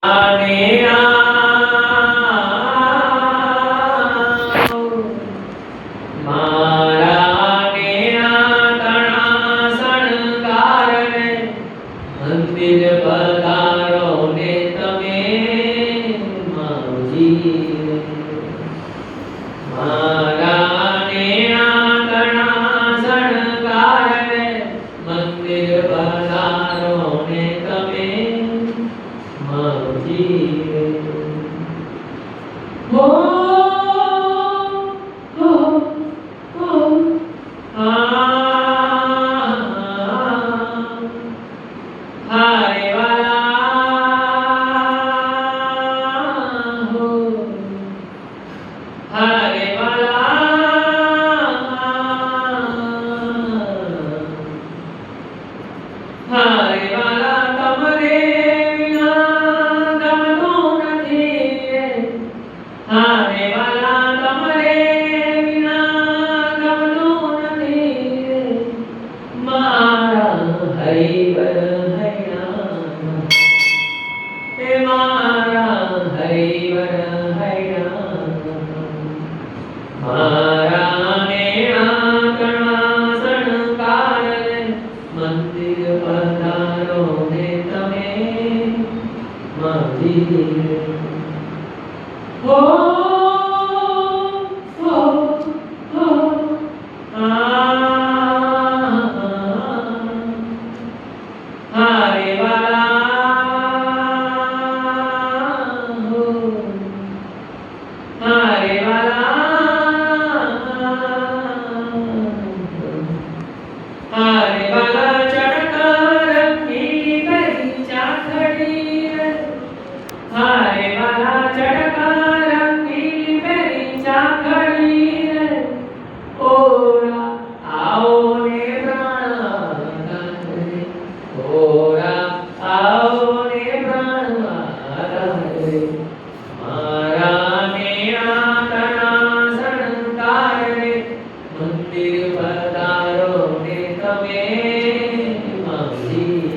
આને મારા ને તણા શણગારને મંદિર પધારો ને તમે માવજી મારા ને તણા શણગારને મંદિર પધારો ને તમે માવજી હો હારે વાલા હો હારે વાલા હારે વાલા તમારે વિના ગમતું નથી હારે વાલા તમારે વિના ગમતું નથી મારા હરિવર મારા હરિવર મારા ને આંગણા શણગારને મંદિર પધારો ને તમે માવજી હો હારે હારે વાલા ચડકા રંગીલી કરી ચાખડી હારે વાલા ચડકા રંગીલી કરી ચાખડી ઓરા આવો ને પ્રાણ ઓરા આવો ને પ્રાણ મારા ને તણા શણગારને મંદિર પધારો ને તમે માવજી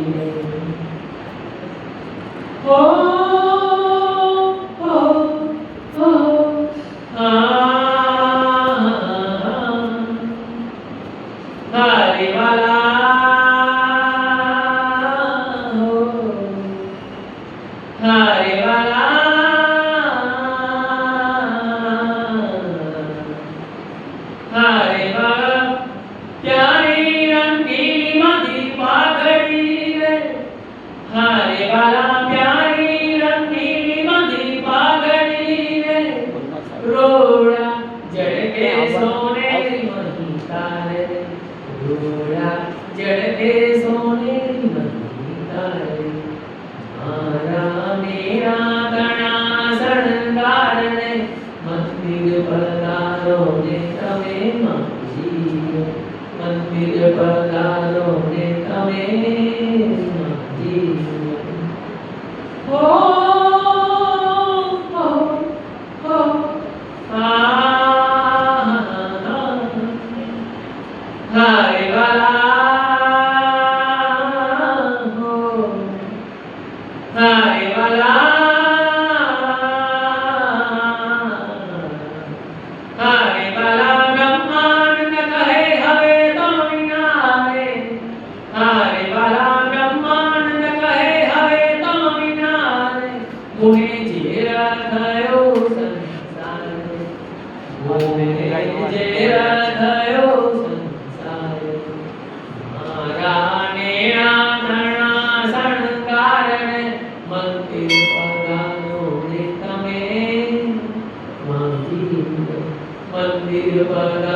હો હારે વાલા હો હારે હારે વાલા પ્યારી રંગીલી મારી પાઘડી હારે વાલા પ્યારી રંગીલી મારી પાઘડી રોડા જડકે સોનેરી મહીતારે રોડા જડકે સોનેરી મહીતારે મારા મેરા ગણા શણગારને મંદિર પધારો ને તમે માવજી મંદિર પધારો ને તમે માવજી હો હારે વાલા હો હારે હારે વાલા બ્રહ્માંડ કહે હવે તો વિનારે હારે વાલા બ્રહ્માંડ કહે હવે તો વિનારે મુને જેરા થયો સંસાર મુને જેરા થયો સંસાર મારા ને આંગણા શણગારને મંદિર પધારો ને તમે માવજી મંદિર પધારો